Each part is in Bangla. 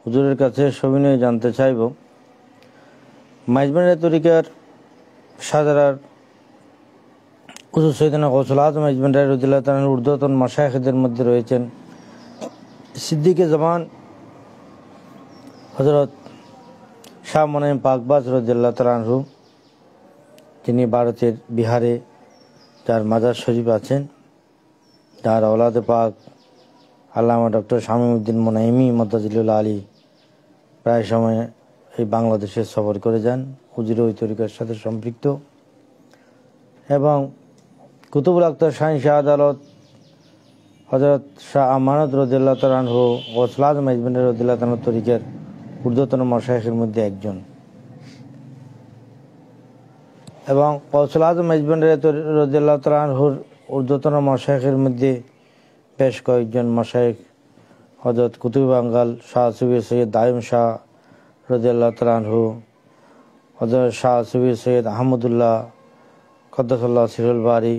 হুজুরের কাছে সবিনয়ে জানতে চাইব, মাইজবান্ডারি তরিকার সাজারার হুজুর সৈয়দনা গৌসুল আজম মাইজবান্ডারি রাদিয়াল্লাহু তাআলার ঊর্ধ্বতন মাশায়েখদের মধ্যে রয়েছেন সিদ্দিকে জামান হযরত শাহ মুনাইম পাকবাজ রাদিয়াল্লাহু তাআলা আনহু, যিনি ভারতের বিহারে যার মাজার শরীফ আছেন, যার আওলাদে পাক আল্লামা ডক্টর শামীমউদ্দিন মুনাইমি মাদ্দাজিলুল আলী প্রায় সময় এই বাংলাদেশে সফর করে যান, হুজুর ওই তরিকার সাথে সম্পৃক্ত। এবং কুতুবুল আখতার শাহী শাহ আদালত হযরত শাহ আমানত রাদিয়াল্লাহু তাআলা আনহু গৌসুল আজম মাইজবান্ডারি রাদিয়াল্লাহু তাআলা তরিকার ঊর্ধ্বতন মাশায়েখের মধ্যে একজন। এবং গৌসুল আজম মাইজবান্ডারি রাদিয়াল্লাহু তাআলা আনহুর ঊর্ধ্বতন মাশায়েখের মধ্যে বেশ কয়েকজন মাশায়েখ হযরত কুতুব বাঙ্গাল শাহ সুফি সৈয়দ দায়ুম শাহ রাদিয়াল্লাহু তাআলা আনহু, হযরত শাহ সুফি সৈয়দ আহমদুল্লাহ কদ্দাসাল্লাহু সিরহুল বারী,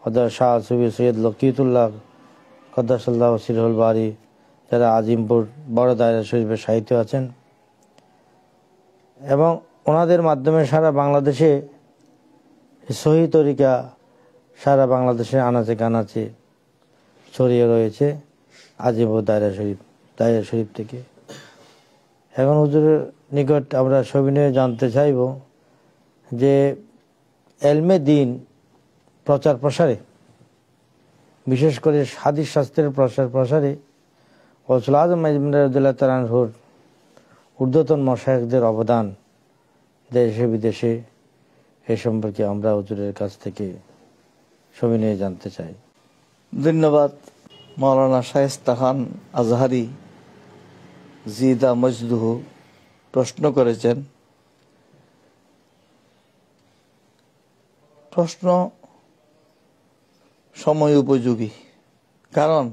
হযরত শাহ সুফি সৈয়দ লকিয়তুল্লাহ কদ্দাসাল্লাহু সিরহুল বারী, যারা আজিমপুর বড় দায়রা শরীফের সাহিত্য আছেন। এবং ওনাদের মাধ্যমে সারা বাংলাদেশে সহি তরিকা সারা বাংলাদেশে আনাচে কানাচে ছড়িয়ে রয়েছে আজিমপুর দায়রা শরীফ থেকে। এখন হুজুরের নিকট আমরা সবিনয়ে জানতে চাইব যে এলমে দিন প্রচার প্রসারে, বিশেষ করে হাদিস শাস্ত্রের প্রচার প্রসারে গৌসুল আজম মাইজবান্ডারি রাদিয়াল্লাহু তাআলা আনহুর ঊর্ধ্বতন মাশায়েখদের অবদান দেশে বিদেশে, এ সম্পর্কে আমরা হুজুরের কাছ থেকে সবিনয়ে জানতে চাই। ধন্যবাদ। মাওলানা শায়েস্তা খান আজহারি জিদা মজদুহু প্রশ্ন করেছেন। প্রশ্ন সময় উপযোগী, কারণ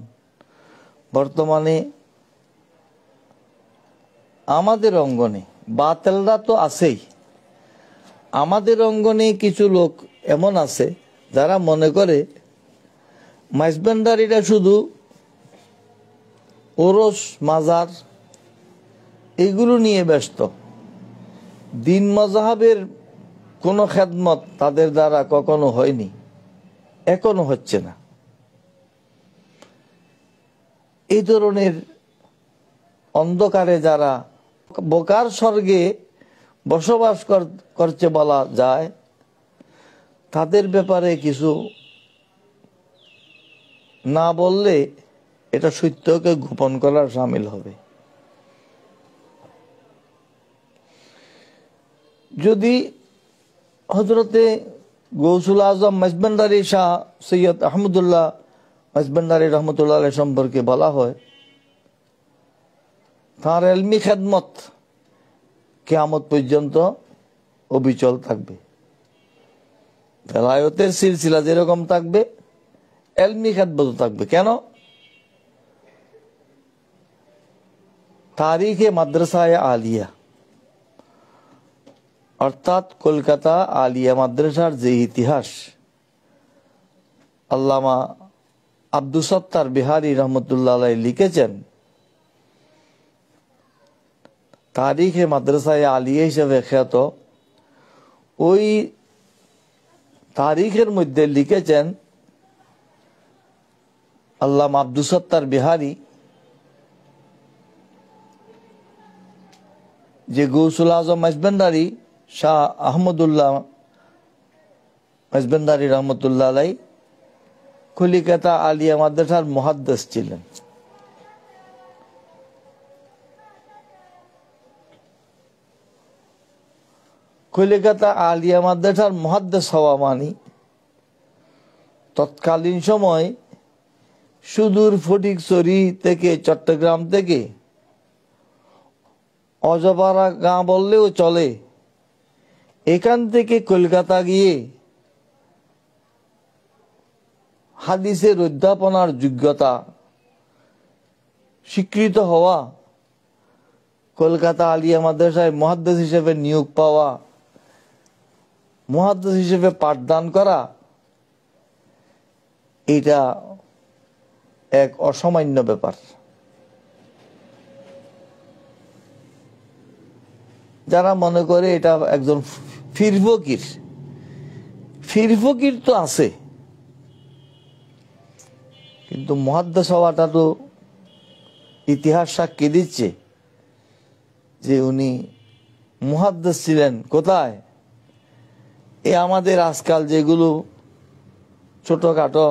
বর্তমানে আমাদের অঙ্গনে বাতেলরা তো আছেই, আমাদের অঙ্গনে কিছু লোক এমন আছে যারা মনে করে মাইজবান্ডারিরা শুধু ওরস মাজার এগুলো নিয়ে ব্যস্ত, দিন মজাহাবের কোনো খেদমত তাদের দ্বারা কখনো হয়নি, এখনো হচ্ছে না। এই ধরনের অন্ধকারে যারা বোকার স্বর্গে বসবাস করছে বলা যায়, তাদের ব্যাপারে কিছু না বললে এটা সত্যকে গোপন করার শামিল হবে। যদি হযরতে গৌসুল আজম মাইজবান্ডারি শাহ সৈয়দ আহমদুল্লাহ মাইজবান্ডারি রহমতুল্লাহ আলাইহি সম্পর্কে বলা হয়, তাঁর এলমি খেদমত কিয়ামত পর্যন্ত অবিচল থাকবে। বেলায়েতের সিলসিলা যেরকম থাকবে, এলমি খেদমত থাকবে। কেন? তারিখে মাদ্রাসায় আলিয়া, অর্থাৎ কলকাতা আলিয়া মাদ্রাসার যে ইতিহাস আল্লামা আব্দুস সত্তার বিহারী রহমতুল্লাহ আলাইহি লিখেছেন, তারিখে মাদ্রাসায় আলিয়া হিসেবে খ্যাত, ওই তারিখের মধ্যে লিখেছেন আল্লামা আব্দুস সত্তার বিহারী যে গৌসুল আজম মাইজবান্ডারি শাহ আহমদুল্লাহ মাইজবান্ডারি রহমতুল্লাহ আলাইহি কলিকাতা আলিয়া মাদ্রাসার মুহাদ্দিস ছিলেন। কলিকাতা আলিয়া মাদ্রাসার মুহাদ্দিস হওয়া মানে তৎকালীন সময় সুদূর ফটিকছড়ি থেকে, চট্টগ্রাম থেকে, অজপাড়া গাঁ বললেও চলে, এখান থেকে কলকাতা গিয়ে হাদিসের অধ্যাপনার যোগ্যতা স্বীকৃত হওয়া, কলকাতা আলিয়া মাদ্রাসায় মুহাদ্দিস হিসেবে নিয়োগ পাওয়া, মুহাদ্দিস হিসেবে পাঠদান করা, এটা এক অসামান্য ব্যাপার। যারা মনে করে এটা একজন ফির ফকির, ফির ফকির তো আছে, কিন্তু মুহাদ্দিস হওয়াটা তো ইতিহাস সাক্ষী দিচ্ছে যে উনি মুহাদ্দিস ছিলেন। কোথায়? আমাদের আজকাল যেগুলো ছোটখাটো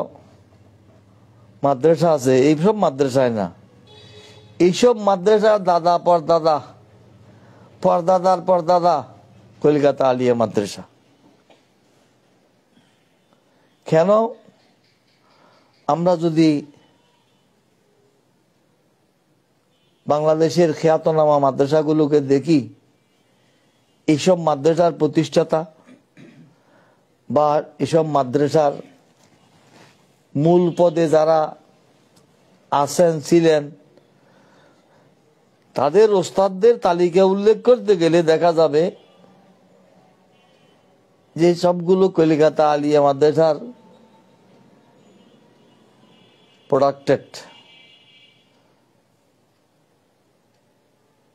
মাদ্রাসা আছে, এইসব মাদ্রাসায় না, এইসব মাদ্রাসার দাদা পরদাদা, পরদাদার পরদাদা কলকাতা আলিয়া মাদ্রাসা। কেন? আমরা যদি বাংলাদেশের খ্যাতনামা মাদ্রাসাগুলোকে দেখি, এইসব মাদ্রাসার প্রতিষ্ঠাতা বা এসব মাদ্রাসার মূল পদে যারা আছেন ছিলেন, তাদের ওস্তাদদের তালিকা উল্লেখ করতে গেলে দেখা যাবে যে সবগুলো কলিকাতা আলিয়া মাদ্রাসার প্রোডাক্টেড।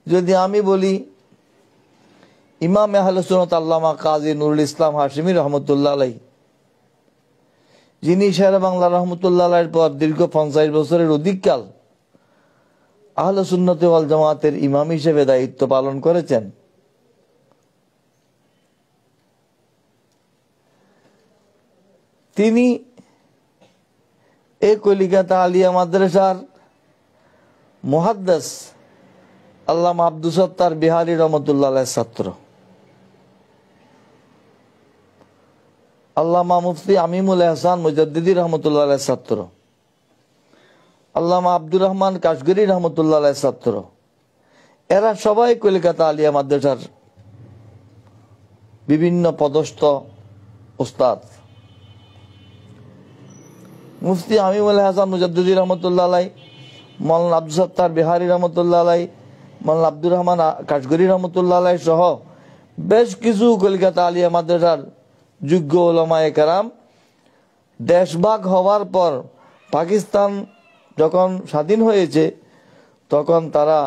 যদি আমি বলি ইমাম আহলে সুন্নাত আল্লামা কাজী নুরুল ইসলাম হাশিমি রহমতুল্লাহ আলাই, যিনি শেরে বাংলা রহমতুল্লাহ আলাইয়ের পর দীর্ঘ 50 বছরের অধিককাল আহলে সুন্নাত ওয়াল জামাতের ইমাম হিসেবে দায়িত্ব পালন করেছেন, তিনি এই কলিকাতা আলিয়া মাদ্রাসার মুহাদ্দিস আল্লামা আব্দুস সত্তার বিহারী রহমতুল্লাহ আলাইহির ছাত্র। আল্লামা মুফতি আমিমুল এহসান মুজাদ্দিদি রহমতুল্লাহ আলাইহির ছাত্র। আল্লামা আব্দুর রহমান কাশগরি রহমতুল্লাহ আলাইহির ছাত্র। এরা সবাই কলিকাতা আলিয়া মাদ্রাসার বিভিন্ন পদস্থ উস্তাদ। মুফতি আমিমুল এহসান মুজাদ্দিদি রহমতুল্লাহ আলাইহি, মাওলানা আব্দুস সত্তার বিহারী রহমতুল্লাহ আলাইহি, মাওলানা আব্দুর রহমান কাশগরি রহমতুল্লাহ আলাইহি সহ বেশ কিছু কলিকাতা আলিয়া মাদ্রাসার যোগ্য উলামায়ে কেরাম দেশভাগ হওয়ার পর পাকিস্তান যখন স্বাধীন হয়েছে, তখন তারা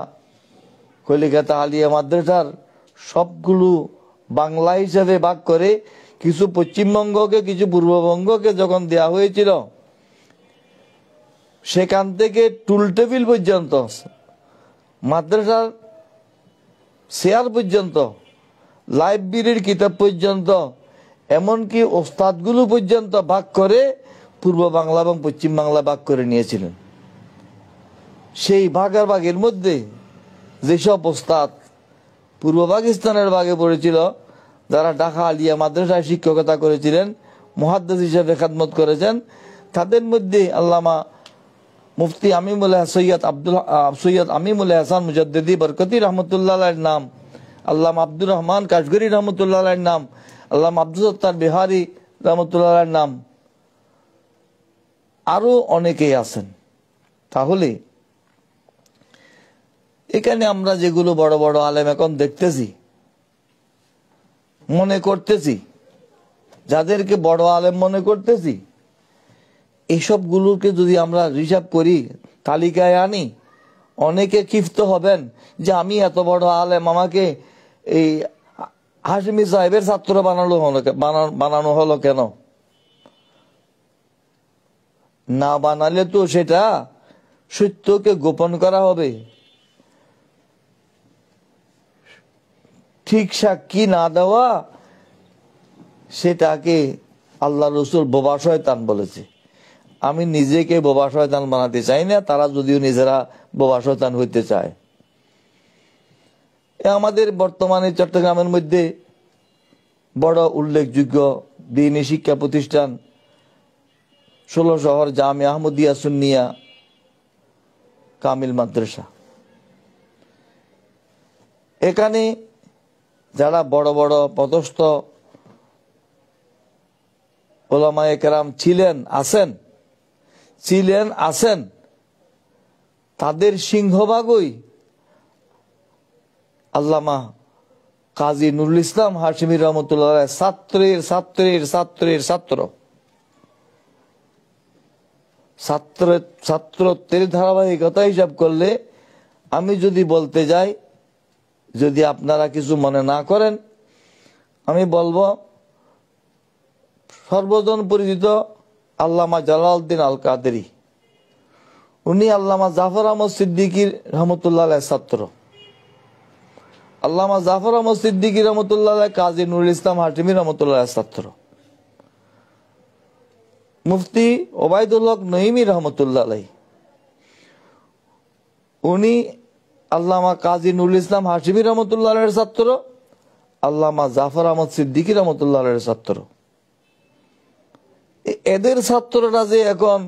কলিকাতা আলিয়া মাদ্রাসার সবগুলো বাংলা হিসেবে ভাগ করে কিছু পশ্চিমবঙ্গকে কিছু পূর্ববঙ্গকে যখন দেয়া হয়েছিল, সেখান থেকে টুল টেবিল পর্যন্ত, মাদ্রাসার চেয়ার পর্যন্ত, লাইব্রেরির কিতাব পর্যন্ত, এমনকি ওস্তাদগুলো পর্যন্ত ভাগ করে পূর্ব বাংলা এবং পশ্চিম বাংলা ভাগ করে নিয়েছিলেন। সেই ভাগের মধ্যে যেসব ওস্তাদ পূর্ব পাকিস্তানের ভাগে পড়েছিল, যারা ঢাকা আলিয়া মাদ্রাসায় শিক্ষকতা করেছিলেন, মুহাদ্দিস হিসেবে খেদমত করেছেন, তাদের মধ্যে আল্লামা মুফতি আমিমুল সৈয়দ আমিমুল এহসান মুজাদ্দিদি বরকতি রহমতুল্লাহ আলাইহির নাম, আল্লামা আব্দুর রহমান কাশগরি রহমতুল্লাহ আলাইহির নাম, আল্লামা আব্দুস সত্তার বিহারী রহমতুল্লাহ আলাইহির নাম, আরো অনেকেই আছেন। তাহলে এখানে আমরা যেগুলো বড় বড় আলেম এখন দেখতেছি, মনে করতেছি, যাদেরকে বড় আলেম মনে করতেছি, এইসবগুলোকে যদি আমরা হিসাব করি, তালিকায় আনি, অনেকে ক্ষিপ্ত হবেন যে আমি এত বড় আলেম, আমাকে এই হাশিমি সাহেবের ছাত্র বানানো হলো কেন? না বানালে তো সেটা সত্যকে গোপন করা হবে, ঠিক সাক্ষী না দেওয়া সেটাকে আল্লাহ রসুল বোবা শয়তান বলেছে। আমি নিজেকে বোবা শয়তান বানাতে চাই না, তারা যদিও নিজেরা বোবা শয়তান হইতে চায়। আমাদের বর্তমানে চট্টগ্রামের মধ্যে বড় উল্লেখযোগ্য দ্বীনী শিক্ষা প্রতিষ্ঠান 16 শহর জামে আহমদিয়া সুন্নিয়া কামিল মাদ্রাসা। এখানে যারা বড় বড় পদস্থ উলামায়ে কেরাম আছেন, তাদের সিংহভাগই আল্লামা কাজী নুরুল ইসলাম হাশিমি রহমতুল্লাহ ছাত্রত্বের ধারাবাহিকতা হিসাব করলে আমি যদি বলতে যাই যদি আপনারা কিছু মনে না করেন, আমি বলবো সর্বজন পরিচিত আল্লামা জালালউদ্দিন আল কাদেরী, উনি আল্লামা জাফর আহমদ সিদ্দিকীর রহমতুল্লাহ আলাইহির ছাত্র। আল্লামা জাফর আহমদ সিদ্দিকী রহমতুল্লাহ আলাইহি কাজী নুরুল ইসলাম হাশিমি রহমতুল্লাহ আলাইহির ছাত্র। মুফতি ওবায়দুল হক নঈমী রহমতুল্লাহ আলাইহি, উনি আল্লামা কাজী নুরুল ইসলাম হাশিমি রহমতুল্লাহ আলাইহির ছাত্র, আল্লামা জাফর আহমদ সিদ্দিকী রহমতুল্লাহ আলাইহির ছাত্র। এদের ছাত্ররা যে এখন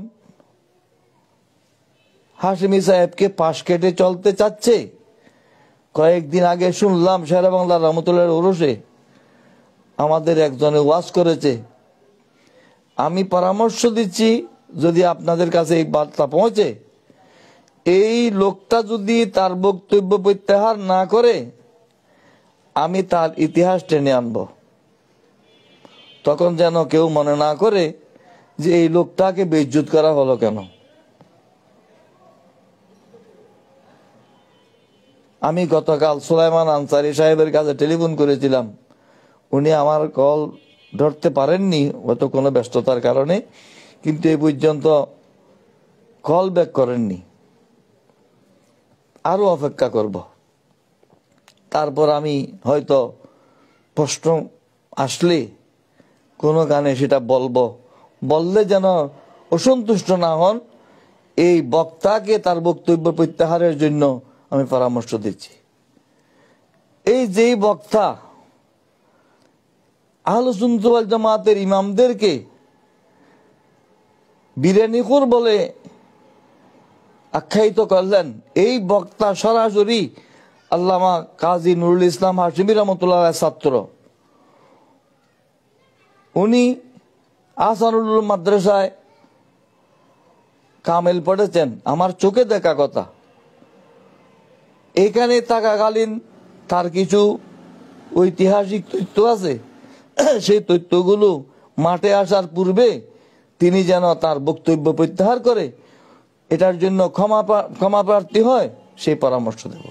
হাশিমি সাহেবকে পাশ কেটে চলতে চাচ্ছে, কয়েকদিন আগে শুনলাম শেরে বাংলা রহমতুল্লাহ ওরসে আমাদের একজনে ওয়াজ করেছে। আমি পরামর্শ দিচ্ছি, যদি আপনাদের কাছে এই বার্তা পৌঁছে, এই লোকটা যদি তার বক্তব্য প্রত্যাহার না করে, আমি তার ইতিহাস টেনে আনব। তখন যেন কেউ মনে না করে যে এই লোকটাকে বেইজ্জত করা হলো কেন। আমি গতকাল সুলাইমান আনসারী সাহেবের কাছে টেলিফোন করেছিলাম, উনি আমার কল ধরতে পারেননি, হয়তো কোনো ব্যস্ততার কারণে, কিন্তু এই পর্যন্ত কল ব্যাক করেননি। আরো অপেক্ষা করব, তারপর আমি হয়তো প্রশ্ন আসলে কোনো গানে সেটা বলবো। বললে যেন অসন্তুষ্ট না হন, এই বক্তাকে তার বক্তব্য প্রত্যাহারের জন্য আমি পরামর্শ দিচ্ছি। এই যেই বক্তা আহলে সুন্নাত ওয়াল জামাতের ইমামদেরকে বিরানিখোর বলে আখ্যায়িত করলেন, এই বক্তা সরাসরি আল্লামা কাজী নুরুল ইসলাম হাশিমি রহমতুল্লাহ আলাইহির ছাত্র। উনি আহসানুল উলুম মাদ্রাসায় কামেল পড়েছেন, আমার চোখে দেখা কথা। এখানে থাকাকালীন তার কিছু ঐতিহাসিক তথ্য আছে, সেই তথ্যগুলো মাঠে আসার পূর্বে তিনি যেন তার বক্তব্য প্রত্যাহার করে এটার জন্য ক্ষমা প্রার্থী হয়, সেই পরামর্শ দেব।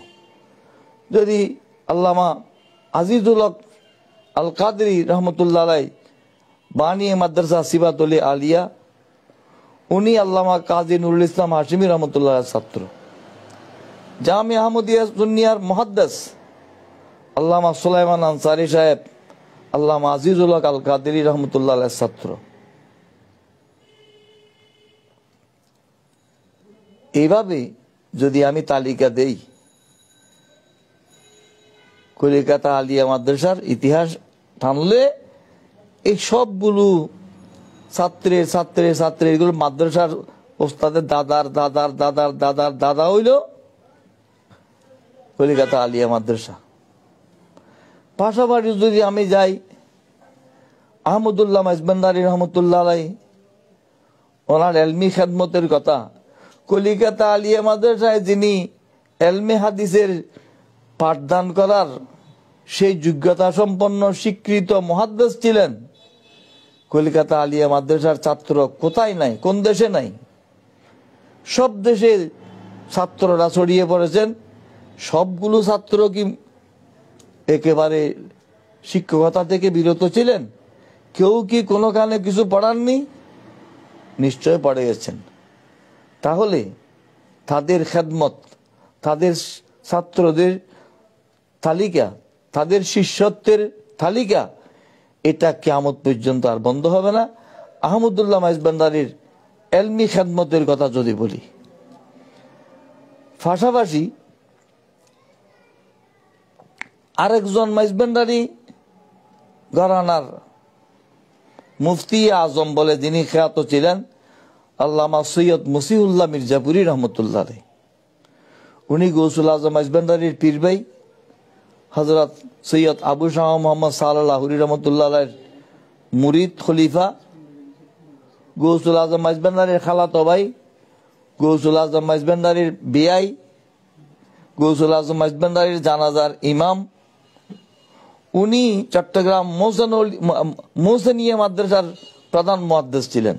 যদি আল্লামা আজিজুল হক আল কাদেরী রহমতুল্লাহ আলাইহি বানিয়ে মাদ্রাসা সিবাতুল আলিয়া, উনি আল্লামা কাজী নুরুল ইসলাম হাশিমি রহমতুল্লাহ আলাইহির ছাত্র। জামিয়া আহমদিয়া সুন্নিয়ার মুহাদ্দিস আল্লামা সুলাইমান আনসারী সাহেব আল্লামা আজিজুল হক আল কাদেরী রহমতুল্লাহ আলাইহির ছাত্র। এইভাবে যদি আমি তালিকা দেই, কলিকাতা আলিয়া মাদ্রাসার ইতিহাস টানলে এই সবগুলো ছাত্রে এগুলো মাদ্রাসার ওস্তাদের দাদার দাদার দাদার দাদার দাদা হইল কলিকাতা আলিয়া মাদ্রাসা। পাশাপাশি যদি আমি যাই আহমদুল্লাহ মাইজবান্ডারী রহমতুল্লাহ আলাইহি, ওনার এলমি খেদমতের কথা, কলিকাতা আলিয়া মাদ্রাসায় যিনি এলমে হাদিসের পাঠদান করার সেই যোগ্যতা সম্পন্ন স্বীকৃত মুহাদ্দিস ছিলেন, কলিকাতা আলিয়া মাদ্রাসার ছাত্র কোথায় নাই, কোন দেশে নাই? সব দেশে ছাত্ররা ছড়িয়ে পড়েছেন। সবগুলো ছাত্র কি একেবারে শিক্ষকতা থেকে বিরত ছিলেন? কেউ কি কোনোখানে কিছু পড়াননি? নিশ্চয় পড়ে গেছেন। তাহলে তাদের খেদমত, তাদের ছাত্রদের তালিকা, তাদের শিষ্যত্বের তালিকা, এটা কিয়ামত পর্যন্ত আর বন্ধ হবে না। আহমদুল্লাহ মাইজবান্ডারীর এলমি খেদমতের কথা যদি বলি, পাশাপাশি আরেকজন মাইজবান্ডারী ঘরানার মুফতি আজম বলে যিনি খ্যাত ছিলেন, আল্লামা সৈয়দ মসিহুল্লাহ মির্জাপুরী রহমতুল্লাহ আলাইহি। উনি গৌসুল আজম মাইজবান্ডারীর পীর ভাই হযরত সৈয়দ আবু শাহ মোহাম্মদ সাল্লাল্লাহু লাহুরী রহমতুল্লাহ আলাইহির মুরিদ খলিফা। গৌসুল আজম মাইজবান্ডারীর খালাতো ভাই, গৌসুল আজম মাইজবান্ডারীর বিআই, গৌসুল আজম মাইজবান্ডারীর জানাজার ইমাম। উনি চট্টগ্রাম মৌসানিয়া মাদ্রাসার প্রধান মুহাদ্দিস ছিলেন।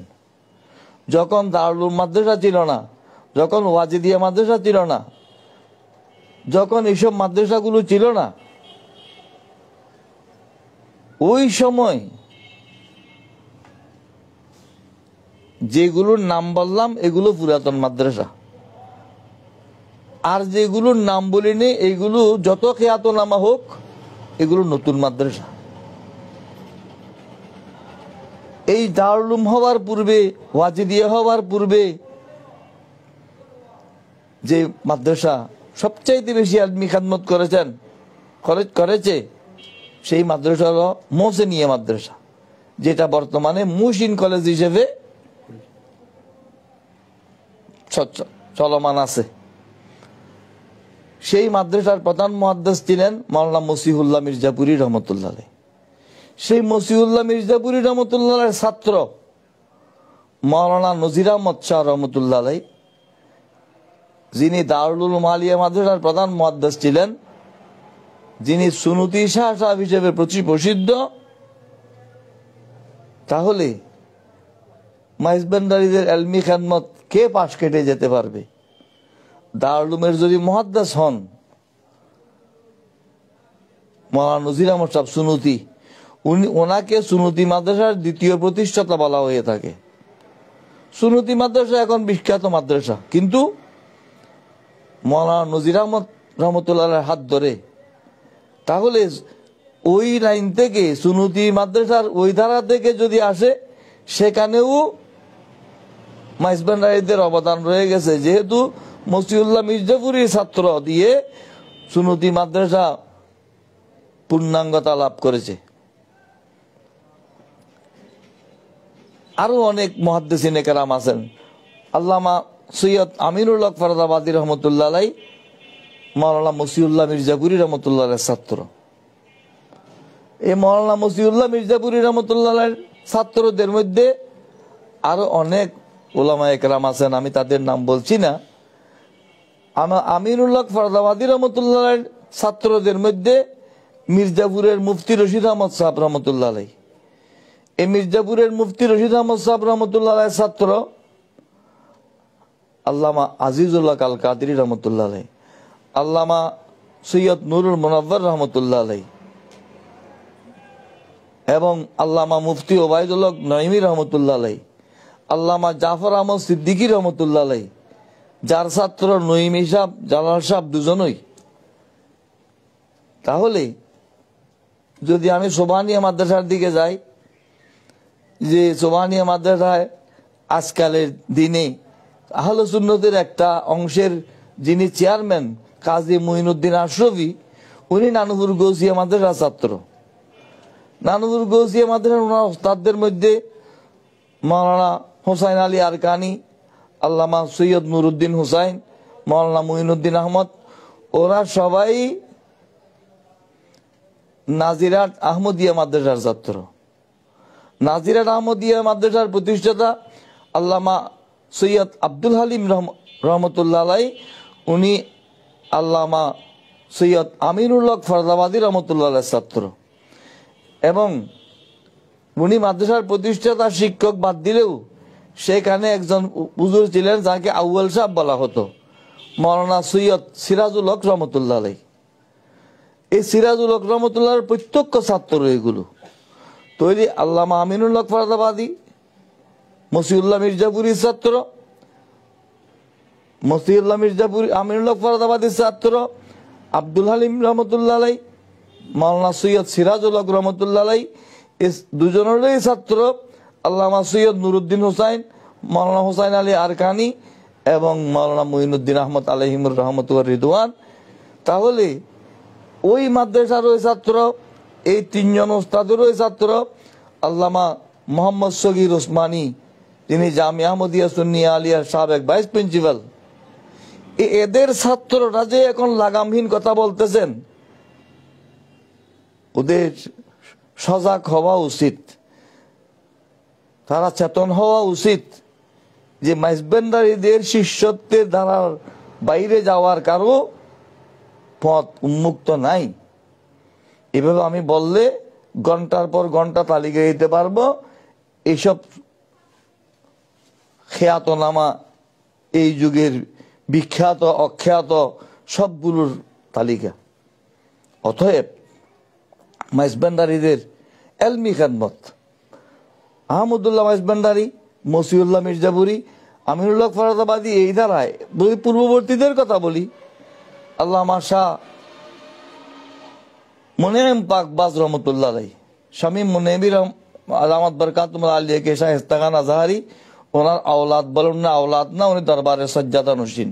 যখন দারুল মাদ্রাসা ছিল না, যখন ওয়াজিদিয়া মাদ্রাসা ছিল না, যখন এইসব মাদ্রাসাগুলো ছিল না, ওই সময় যেগুলোর নাম বললাম এগুলো পুরাতন মাদ্রাসা, আর যেগুলোর নাম বলিনি এইগুলো যত খ্যাতনামা হোক এগুলো নতুন মাদ্রাসা। এই দারুল উলুম হওয়ার পূর্বে, ওয়াজিদিয়া হওয়ার পূর্বে যে মাদ্রাসা সবচাইতে বেশি আলমি খাদমত করেছে সেই মাদ্রাসা হলো মোহসেনিয়া মাদ্রাসা, যেটা বর্তমানে মুহসিন কলেজ হিসেবে চলমান আছে। সেই মাদ্রাসার প্রধান মুহাদ্দিস ছিলেন মাওলানা মসিহুল্লাহ মির্জাপুরী রহমতুল্লাহ আলাইহ। সেই মসিহুল্লাহ মির্জাপুরী রহমতুল্লাহ আলাইহির ছাত্র মাওলানা নজির আহমদ শাহ রহমতুল্লাহ আলাইহ, যিনি দারুল উলুম আলিয়া মাদ্রাসার প্রধান মুহাদ্দিস ছিলেন, যিনি সুনুতি শাহ সাহেব হিসেবে প্রসিদ্ধ। তাহলে মাইজবান্ডারীদের এলমি খেদমত কে পাশ কেটে যেতে পারবে? দারুল উলুমের যদি মুহাদ্দিস হন মাওলানা নজির আহমদ সাহেব সুনুতি, ওনাকে সুনুতি মাদ্রাসার দ্বিতীয় প্রতিষ্ঠাতা বলা হয়ে থাকে। সুনুতি মাদ্রাসা এখন বিখ্যাত মাদ্রাসা, কিন্তু মাওলানা নজির আহমদ রহমতুল্লাহর হাত ধরে, তাহলে ওই লাইন থেকে সুনুতি মাদ্রাসার ওই ধারা থেকে যদি আসে, সেখানেও মাইজবান্ডারীদের অবদান রয়ে গেছে, যেহেতু মসিউল্লাহ মির্জাপুরীর ছাত্র দিয়ে সুনুতি মাদ্রাসা পূর্ণাঙ্গতা লাভ করেছে। আরো অনেক মুহাদ্দিসিন কেরাম আছেন। আল্লামা সৈয়দ আমিনুল হক ফরদাবাদী রহমতুল্লাহ আলাইহ মাওলানা মসিউল্লাহ মির্জাপুরী রহমতুল্লাহ আলাইহির ছাত্র। এই মাওলানা মসিউল্লাহ মির্জাপুরী রহমতুল্লাহ আলাইহির ছাত্রদের মধ্যে আরো অনেক উলামায়ে কেরাম আছেন, আমি তাদের নাম বলছি না। আমিনুল হক ফরদাবাদী রহমতুল্লাহ আলাইহির ছাত্রদের মধ্যে মির্জাপুরের মুফতি রশিদ আহমদ সাহেব রহমতুল্লাহ আলাইহ। এই মির্জাপুরের মুফতি রশিদ আহমদ সাহেব রহমতুল্লাহ আলাইহির ছাত্র আল্লামা আজিজুল্লাহ আল কাদরি রহমতুল্লাহ আলাইহ, আল্লামা সৈয়দ নুরুল মুনাওয়ার রহমতুল্লাহ আলাইহ, এবং আল্লামা মুফতি ওবায়দুল্লাহ নঈমী রহমতুল্লাহ আলাইহ, আল্লামা জাফর আহমদ সিদ্দিকী রহমতুল্লাহ আলাইহ, যার ছাত্র নঈমী সাহেব, জালাল সাহেব দুজনই। তাহলে যদি আমি সোবহানিয়া মাদ্রাসার দিকে যাই, যে সোবহানিয়া মাদ্রাসায় আজকালের দিনে আহলে সুন্নতের একটা অংশের যিনি চেয়ারম্যান কাজী মুঈনুদ্দিন আশরাফি, উনি নানুপুর গৌসিয়া মাদ্রাসার ছাত্র। নানুপুর গৌসিয়া মাদ্রাসার ওনার ওস্তাদদের মধ্যে মাওলানা হোসাইন আলী আরকানি, আল্লামা সৈয়দ নুরুদ্দিন হুসাইন, মাওলানা মুঈনুদ্দিন আহমদ, ওরা সবাই নাজিরাট আহমদিয়া মাদ্রাসার ছাত্র। নাজিরাট আহমদিয়া মাদ্রাসার প্রতিষ্ঠাতা আল্লামা সৈয়দ আব্দুল হালিম রহমতুল্লাহ আলাইহ, উনি আল্লামা সৈয়দ আমিনুল হক ফরদাবাদী রহমতুল্লাহ আলাইহির ছাত্র। এবং উনি মাদ্রাসার প্রতিষ্ঠাতা শিক্ষক বাদ দিলেও সেখানে একজন হুজুর ছিলেন যাকে আউয়াল সাহেব বলা হতো, মাওলানা সৈয়দ সিরাজুল হক রহমতুল্লাহ আলাইহ। এই সিরাজুল হক রহমতুল্লাহর প্রত্যক্ষ ছাত্র এগুলো তৈরি। আল্লামা আমিনুল হক ফরদাবাদী মসিউল্লাহ মির্জাপুরীর ছাত্র, মসিউল্লাহ মির্জাপুরী আমিনুল হক ফরদাবাদীর ছাত্র আব্দুল হালিম রহমতুল্লাহ আলাইহ, মাওলানা সৈয়দ সিরাজুল হক রহমতুল্লাহ আলাইহ, এই দুজনেরই ছাত্র আল্লামা সৈয়দ নুরুদ্দিন হুসাইন, মাওলানা হোসাইন আলী আরকানি এবং মাওলানা মুঈনুদ্দিন আহমদ আলাইহিমুর রহমতুল্লাহ রিদওয়ান। তাহলে ওই মাদ্রাসার ওই ছাত্র, এই তিনজন ওস্তাদের ওই ছাত্র আল্লামা মোহাম্মদ সগীর ওসমানী, তিনি জামিয়া আহমদিয়া সুন্নিয়া আলিয়ার সাবেক ভাইস প্রিন্সিপাল। এদের ছাত্ররা যে এখন লাগামহীন কথা বলতেছেন, ওদের সজাগ হওয়া উচিত, তারা চেতন হওয়া উচিত যে মাইজবান্ডারীদের শিষ্যত্বের ধারার বাইরে যাওয়ার কারো পথ উন্মুক্ত নাই। এভাবে আমি বললে ঘন্টার পর ঘন্টা তালিকা দিতে পারবো এইসব খ্যাতনামা, এই যুগের বিখ্যাত অখ্যাত সবগুলোর তালিকা। অতএব মাইজভান্ডারীদের এলমি খেদমত, আহমদুল্লাহ মাইজভান্ডারী, মসিউল্লাহ মির্জাপুরী, আমিনুল্লাহ ফরাদাবাদী, এই ধারায় পূর্ববর্তীদের কথা বলি, আল্লামা শাহ মুনেম পাকবাজ রহমতুল্লাহ আলাই, শামীম মুনেবির আলামত বরকাতুল্লাহ আলিয়াকে শায়েস্তাগান আজহারি, ওনার আওলাদ বলুন না আওলাদ না, উনি দরবারে সজ্জাদা নসীন।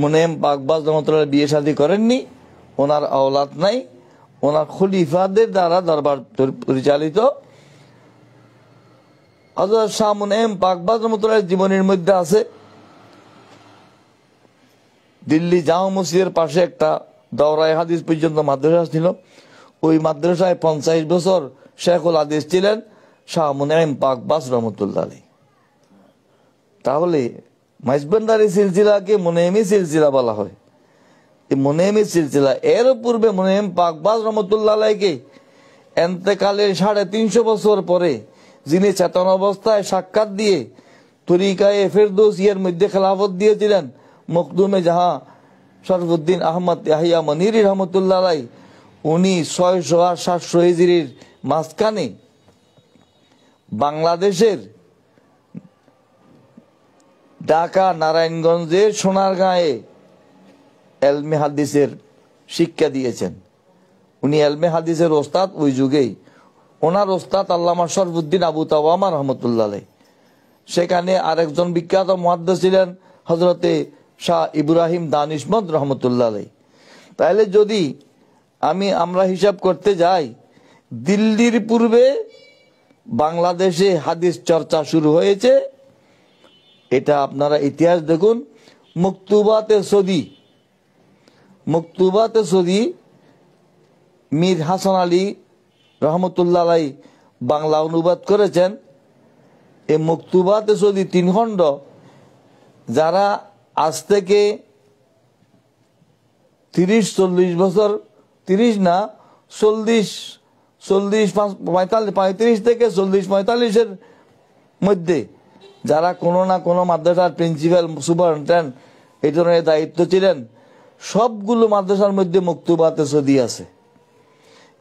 মুনেম পাকবাজ রহমতুল্লাহ বিয়ে শাদী করেননি, ওনার আওলাদ নাই, ওনার খলিফাদের দ্বারা দরবার পরিচালিত। হযরত শাহ মুনেম পাকবাজ রহমতুল্লাহ জীবনের মধ্যে আছে দিল্লি জামা মসজিদের পাশে একটা দাওরায়ে হাদিস পর্যন্ত মাদ্রাসা ছিল। ওই মাদ্রাসায় 50 বছর শেখুল হাদিস ছিলেন শাহ মুনেম পাকবাজ রহমতুল্লাহ আলাইহি। তাহলে মাইজভান্ডারী সিলসিলাকে মুনেমি সিলসিলা বলা হয়। এই মুনেমি সিলসিলা, এর পূর্বে মুনেম পাকবাজ রহমতুল্লাহ আলাইহিকে এন্তেকালের 350 বছর পরে যিনি চেতন অবস্থায় সাক্ষাৎ দিয়ে তরিকায়ে ফেরদৌসিয়ার মধ্যে খেলাফত দিয়েছিলেন মখদুমে জাহাঁ শরফুদ্দিন আহমদ ইয়াহিয়া মনিরি রহমতুল্লাহ আলাইহি, উনি 600 আর 700 হিজরির মাঝখানে বাংলাদেশের ঢাকা নারায়ণগঞ্জের সোনারগাঁয়ে এলমে হাদিসের শিক্ষা দিয়েছেন। উনি এলমে হাদিসের ওস্তাদ ওই যুগেই। ওনার ওস্তাদ আল্লামা শরফুদ্দিন আবু তাওয়ামা রহমতুল্লাহ আলাইহি। সেখানে আরেকজন বিখ্যাত মুহাদ্দিস ছিলেন হযরতে শাহ ইব্রাহিম দানিশমন্দ রহমতুল্লাহ আলাইহি। তাহলে যদি আমরা হিসাব করতে যাই, দিল্লির পূর্বে বাংলাদেশে হাদিস চর্চা শুরু হয়েছে। এটা আপনারা ইতিহাস দেখুন, মকতুবাতে সদি মীর হাসান আলী রহমতুল্লাহ আলাইহি বাংলা অনুবাদ করেছেন। এই মকতুবাতে সদি 3 খণ্ড, যারা আজ থেকে 30-40 বছর, 30 না 35 থেকে 40-45-এর মধ্যে যারা কোনো না কোনো মাদ্রাসার প্রিন্সিপাল, সুপারিনটেন্ডেন্ট এই ধরনের দায়িত্ব ছিলেন, সবগুলো মাদ্রাসার মধ্যে মকতুবাতে সদি আছে।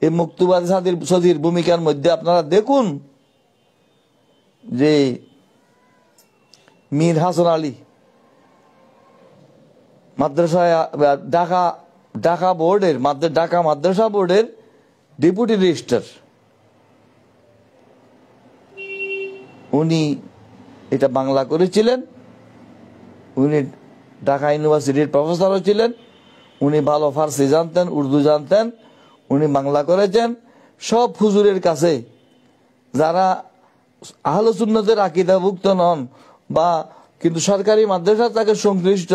এই মকতুবাতে সদির ভূমিকার মধ্যে আপনারা দেখুন যে মীর হাসান আলী মাদ্রাসায় ঢাকা মাদ্রাসা বোর্ডের ডেপুটি রেজিস্ট্রার, উনি এটা বাংলা করেছিলেন। উনি ঢাকা ইউনিভার্সিটির প্রফেসরও ছিলেন। উনি ভালো ফার্সি জানতেন, উর্দু জানতেন, উনি বাংলা করেছেন। সব হুজুরের কাছে যারা আহলে সুন্নতের আকীদাভুক্ত নন বা কিন্তু সরকারি মাদ্রাসা তাকে সংশ্লিষ্ট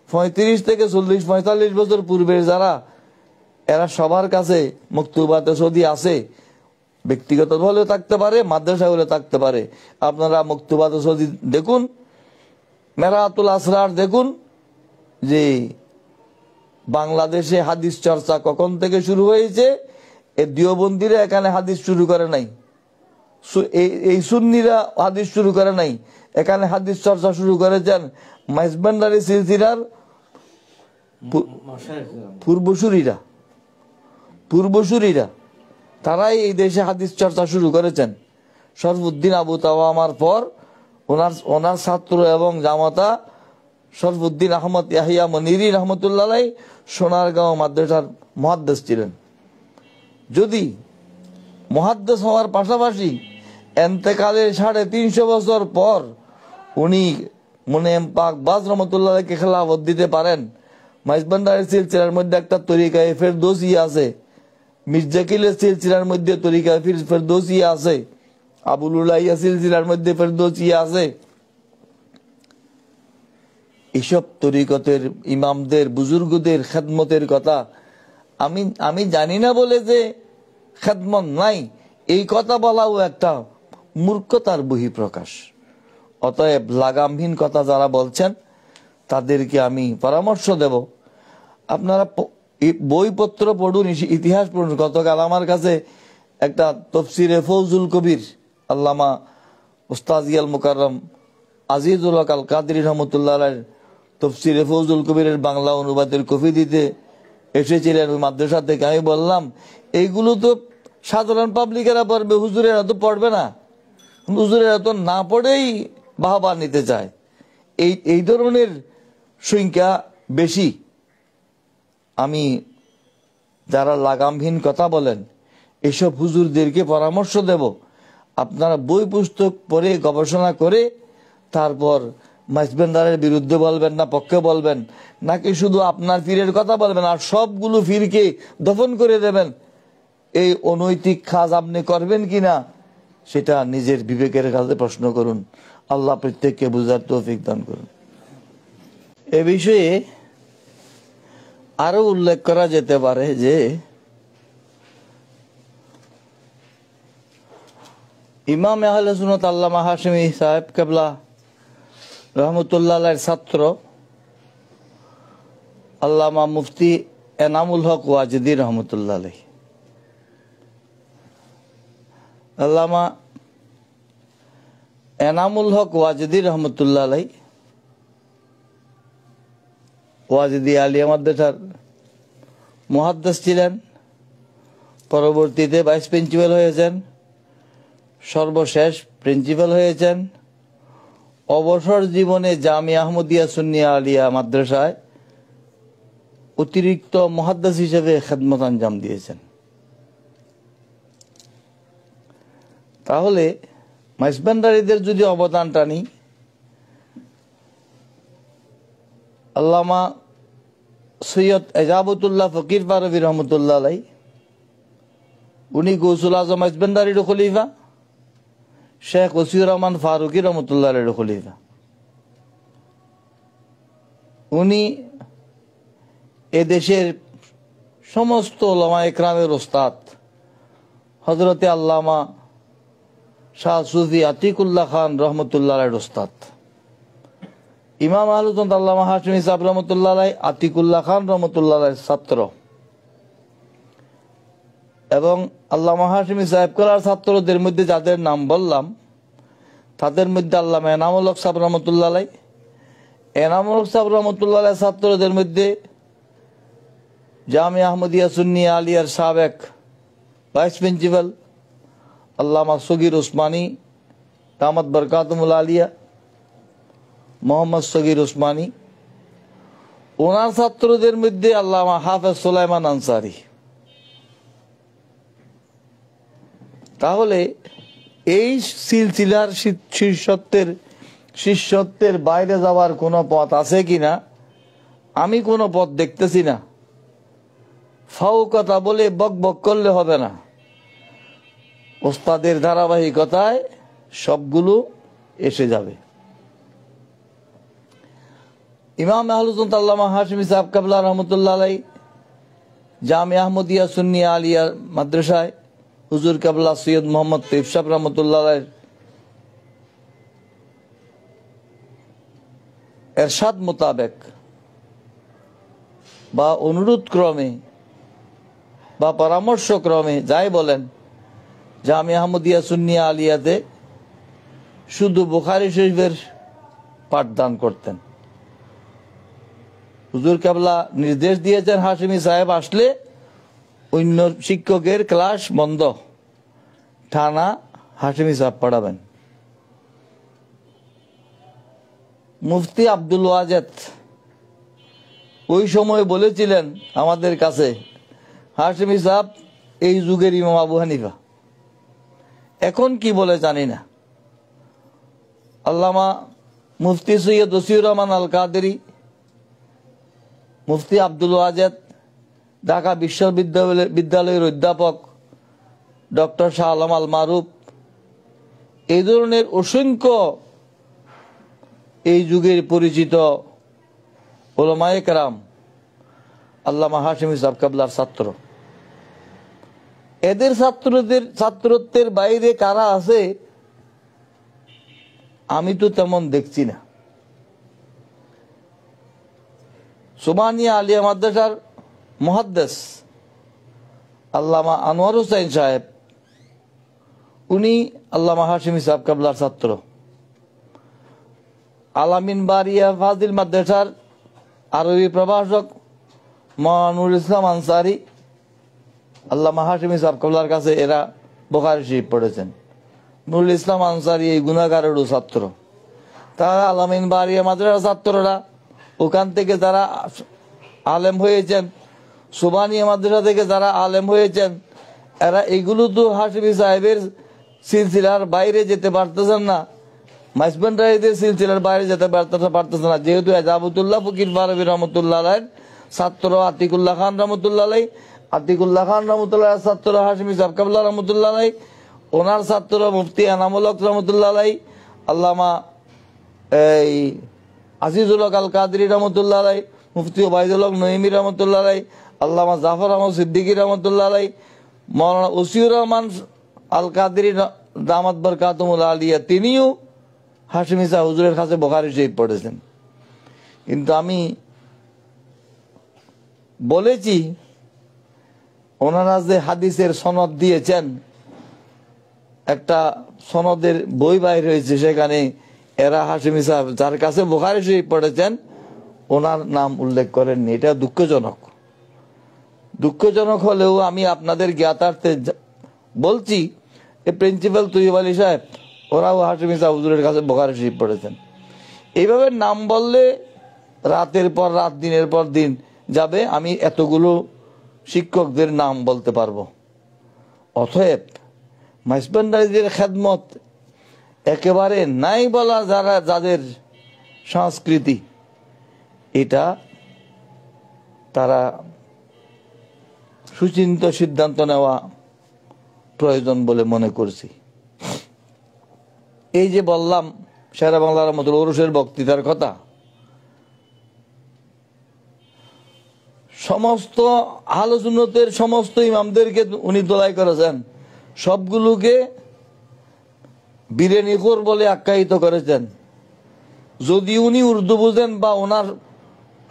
35 থেকে 40-45 বছর পূর্বের যারা, এরা সবার কাছে মকতুবাতে সদি আছে। ব্যক্তিগত হলেও থাকতে পারে, মাদ্রাসা হলেও থাকতে পারে। আপনারা মকতুবাতে সদি দেখুন, মেরাতুল আসরার দেখুন যে বাংলাদেশে হাদিস চর্চা কখন থেকে শুরু হয়েছে। এই দিওবন্দীরা এখানে হাদিস শুরু করে নাই, এই সুন্নিরা হাদিস শুরু করে নাই, এখানে হাদিস চর্চা শুরু করেছেন মাইজভান্ডারী সিলসিলার পূর্বসূরীরা। তারাই এই দেশে হাদিস চর্চা শুরু করেছেন। শরফুদ্দিন আবু তাওয়ামার পর ওনার ছাত্র এবং জামাতা শরফুদ্দিন আহমদ ইয়াহিয়া মনিরি রহমতুল্লাহ আলাইহি সোনারগাঁও মাদ্রাসার মুহাদ্দিস ছিলেন। যদি মুহাদ্দিস হওয়ার পাশাপাশি এন্তেকালের 350 বছর পর উনি মুনেম পাকবাজ রহমতুল্লাহ আলাইহিকে খেলাফত দিতে পারেন, মাইজভান্ডারী সিলসিলার মধ্যে একটা তরিকায়ে ফেরদৌসী আছে, মির্জাকিলের সিলসিলার মধ্যে তরিকায়ে ফেরদৌসী আছে, আবুল উলাইয়া সিলসিলার মধ্যে ফেরদৌসী আছে। এসব তরিকতের ইমামদের, বুজুর্গদের খেদমতের কথা আমি জানি না বলে যে খেদমত নাই, এই কথা বলাও একটা মূর্খতার বহিঃপ্রকাশ। অতএব লাগামহীন কথা যারা বলছেন তাদেরকে আমি পরামর্শ দেব, আপনারা বইপত্র পড়ুন, ইতিহাস পড়ুন। গতকাল আমার কাছে একটা তফসিরে ফৌজুল কবির আল্লামা উস্তাজিয়াল মুকাররম আজিজুল হক আল কাদরি রহমতুল্লাহ আলাইহির তফসিরে ফৌজুল কবিরের বাংলা অনুবাদের কপি দিতে এসেছিলেন ওই মাদ্রাসা থেকে। আমি বললাম এইগুলো তো সাধারণ পাবলিকেরা পড়বে, হুজুরেরা তো পড়বে না, হুজুরেরা তো না পড়েই বাহবা নিতে চায়। এই ধরনের সংখ্যা বেশি। আমি যারা লাগামহীন কথা বলেন এসব হুজুরদেরকে পরামর্শ দেব, আপনারা বই পুস্তক পড়ে গবেষণা করে তারপর মাইজবেন্দারের বিরুদ্ধে বলবেন না পক্ষে বলবেন, নাকি শুধু আপনার পীরের কথা বলবেন আর সবগুলো পীরকে দফন করে দেবেন। এই অনৈতিক কাজ আপনি করবেন কিনা সেটা নিজের বিবেকের কাছে প্রশ্ন করুন। আল্লাহ প্রত্যেককে বুঝার তৌফিক দান করুন। এ বিষয়ে আরো উল্লেখ করা যেতে পারে যে ইমাম আহলে সুন্নাত আল্লামা হাশিমি সাহেব কেবলা রহমতুল্লাহ আলাইহির ছাত্র আল্লামা মুফতি এনামুল হক ওয়াজিদি রহমতুল্লাহ আলাইহি, আল্লামা এনামুল হক ওয়াজিদি রহমতুল্লাহ আলাইহি ওয়াজিদি আলিয়া মাদ্রাসার মুহাদ্দিস ছিলেন, পরবর্তীতে ভাইস প্রিন্সিপাল হয়েছেন, সর্বশেষ প্রিন্সিপাল হয়েছেন। অবসর জীবনে জামিয়া আহমদিয়া সুন্নিয়া আলিয়া মাদ্রাসায় অতিরিক্ত মুহাদ্দিস হিসেবে খেদমত আঞ্জাম দিয়েছেন। তাহলে মাইজবান্ডারীদের যদি অবদান টানি, আল্লামা সৈয়দ এজাবতুল্লাহ ফকির পারভী রহমতুল্লাহ আলাইহি, উনি গৌসুল আজম মাইজবান্ডারীর খলিফা, শেখ ওসিউর রহমান ফারুকি রহমতুল্লাহ আলাইহির খলিফা। উনি এদেশের সমস্ত উলামা ইকরামের ওস্তাদ হযরতে আল্লামা শাহ সুফি আতিকুল্লাহ খান রহমতুল্লাহ আলাইহির ওস্তাদ। ইমাম আহলে সুন্নাত আল্লামা হাশিমি সাহেব রহমতুল্লাহ আলাইহি আতিকুল্লাহ খান রহমতুল্লাহ আলাইহির ছাত্র, এবং আল্লামা হাশিমি সাহেব কলার ছাত্রদের মধ্যে যাদের নাম বললাম তাদের মধ্যে আল্লামা এনামুল হক সাহেব রহমতুল্লাহ আলাইহি, এনামুল হক সাহেব রহমতুল্লাহ আলাইহির ছাত্রদের মধ্যে জামিয়া আহমদিয়া সুন্নিয়া আলিয়ার সাবেক ভাইস প্রিন্সিপাল আল্লামা সগীর উসমানী দামাত বরকাতুল আলিয়া, মোহাম্মদ সগীর উসমানী। ওনার ছাত্রদের মধ্যে আল্লামা হাফেজ সুলাইমান আনসারী। তাহলে এই সিলসিলার শিষ্যত্বের বাইরে যাওয়ার কোনো পথ আছে কিনা আমি কোনো পথ দেখতেছি না। ফাও কথা বলে বক বক করলে হবে না, ওস্তাদের ধারাবাহিকতায় সবগুলো এসে যাবে। ইমাম আহলে সুন্নাত আল্লামা হাশিমি সাহেব কেবলা রহমতুল্লাহ আলাইহি জামিয়া আহমদিয়া সুন্নিয়া আলিয়া মাদ্রাসায় হুজুর কেবলা সৈয়দ মোহাম্মদ তৈয়ব সাহেব রহমতুল্লাহ আলাইহির এরশাদ মোতাবেক বা অনুরোধ ক্রমে বা পরামর্শ ক্রমে যাই বলেন, জামিয়া আহমদিয়া সুন্নিয়া আলিয়াতে শুধু বুখারী শরীফের পাঠদান করতেন। হুজুর কেবলা নির্দেশ দিয়েছেন হাশিমি সাহেব আসলে অন্য শিক্ষকের ক্লাস বন্ধ, টানা হাশিমি সাহেব পড়াবেন। মুফতি আব্দুল ওয়াজেদ ওই সময় বলেছিলেন আমাদের কাছে, হাশিমি সাহেব এই যুগের ইমাম আবু হানিফা। এখন কি বলে জানি না। আল্লামা মুফতি সৈয়দ ওসিউর রহমান আল কাদেরী, মুফতি আব্দুল ওয়াজেদ, ঢাকা বিশ্ববিদ্যালয়ের অধ্যাপক ডক্টর শাহ আলম আল মারুফ, এই ধরনের অসংখ্য এই যুগের পরিচিত উলামায়ে কেরাম আল্লামা হাশিমি সাহেব কেবলার ছাত্র। এদের ছাত্রত্বের বাইরে কারা আছে আমি তো তেমন দেখছি না। সুবহানিয়া আলিয়া মাদ্রাসার মুহাদ্দিস আল্লামা আনোয়ার হোসেন সাহেব, উনি আল্লামা হাশিমি সাহেব কেবলার ছাত্র। আলামিন বারিয়া ফাজিল মাদ্রাসার আরবি প্রভাষক নুরুল ইসলাম আনসারি, আল্লামা হাশিমি সাহেব কবলার কাছে এরা বুখারী শরীফ পড়েছেন। নুরুল ইসলাম আনসারি এই গুনাহগারেরও ছাত্র, তারা আলামিন বাড়িয়া মাদ্রাসার ছাত্ররা, ওখান থেকে যারা আলেম হয়েছেন, সুবানিয়া মাদ্রাসা থেকে যারা আলেম হয়েছেন, এরা এগুলো তো হাশিমি সাহেবের সিলসিলার বাইরে যেতে পারতেছেন না, মাইজবান্ডারিদের সিলসিলার বাইরে যেতে পারতেছে না, যেহেতু এজাবুতুল্লাহ ফকির বারবি রহমতুল্লাহ আলাইহির ছাত্র আতিকুল্লাহ খান রহমতুল্লাহ আলাইহি, আতিকুল্লাহ খান রহমতুল্লাহ ছাত্র হাশিমি সাহেব কাবলা রহমতুল্লাহ আলাইহি, ওনার ছাত্র মুফতি এনামুল হক রহমতুল্লাহ আলাইহি, আল্লামা এই আজিজুল হক আল কাদরি রহমতুল্লাহ আলাইহি, মুফতি ওবায়দুল হক নঈমী রহমতুল্লাহ আলাইহি, আল্লামা জাফর আহমদ সিদ্দিকী রহমতুল্লাহ আলাইহি, মাওলানা ওসিউর রহমান আল কাদরি দামাত বরকাতুল আলিয়া, তিনিও হাশিমি সাহেব হুজুরের কাছে বুখারী শরীফ পড়েছেন। কিন্তু আমি বলেছি ওনারা যে হাদিসের সনদ দিয়েছেন, একটা সনদের বই বাইর হয়েছে, সেখানে এরা হাশিমি সাহেব যার কাছে বুখারী শরীফ পড়েছেন ওনার নাম উল্লেখ করেননি। এটা দুঃখজনক। দুঃখজনক হলেও আমি আপনাদের জ্ঞাতার্থে বলছি, এই প্রিন্সিপাল তৈয়ব আলী সাহেব ওরাও হাশিমি সাহেব হুজুরের কাছে বুখারী শরীফ পড়েছেন। এইভাবে নাম বললে রাতের পর রাত, দিনের পর দিন যাবে, আমি এতগুলো শিক্ষকদের নাম বলতে পারবো। অতএব মাইজবান্ডারিদের খেদমত একেবারে নাই বলা, যাদের সংস্কৃতি, এটা তারা সুচিন্তিত সিদ্ধান্ত নেওয়া প্রয়োজন বলে মনে করছি। এই যে বললাম শেরে বাংলা রহমতুল ওরসের বক্তৃতার কথা, সমস্ত আহলে সুন্নতের সমস্ত ইমামদেরকে উনি দোলাই করেছেন, সবগুলোকে বিরেনিখোর বলে আখ্যায়িত করেছেন। যদি উনি উর্দু বুঝেন বা ওনার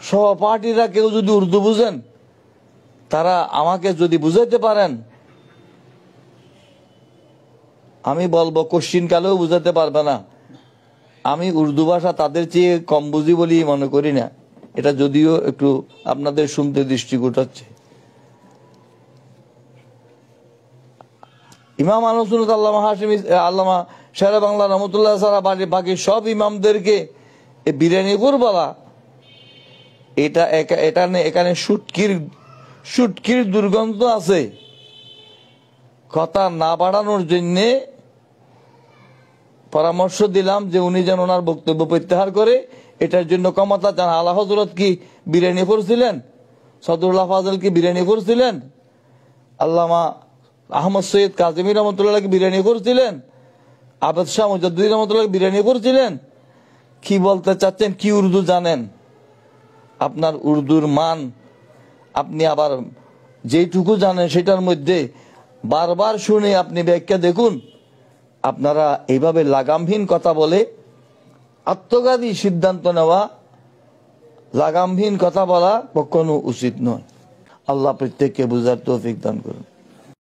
সহপাঠীরা কেউ যদি উর্দু বুঝেন, তারা আমাকে যদি বুঝাইতে পারেন, আমি বলবো কোশ্চিন কালেও বুঝাতে পারবে না। আমি উর্দু ভাষা তাদের চেয়ে কম বুঝি বলি মনে করি না। এটা যদিও একটু আপনাদের শুনতে দৃষ্টিকট হচ্ছে। ইমাম আহলে সুন্নাত আল্লামা হাশিমি, আল্লামা শেরে বাংলা রহমতুল্লাহ ছাড়া বাকি সব ইমামদেরকে বিরিয়ানিখোর বলা, এখানে সুটকির দুর্গন্ধ আছে। কথা না বাড়ানোর জন্য পরামর্শ দিলাম যে উনি যেন ওনার বক্তব্য প্রত্যাহার করে, এটার জন্য ক্ষমতা চান। আলা হযরত কি বিরিয়ানিখোর ছিলেন? সদরুল্লাহ ফাজল কি বিরিয়ানিখোর ছিলেন? আল্লামা আহমদ সৈয়দ কাজেমী রহমতুল্লাহ কি বিরিয়ানিখোর ছিলেন? আবেদ শাহ মুজাদ্দিদ রহমতুল্লাহ বিরিয়ানিখোর ছিলেন? কি বলতে চাচ্ছেন? কি উর্দু জানেন? আপনার উর্দুর মান আপনি আবার যেটুকু জানেন সেটার মধ্যে বারবার শুনে আপনি ব্যাখ্যা দেখুন। আপনারা এইভাবে লাগামহীন কথা বলে আত্মঘাতী সিদ্ধান্ত নেওয়া, লাগামহীন কথা বলা কখনো উচিত নয়। আল্লাহ প্রত্যেককে বুঝার তৌফিক দান করুন।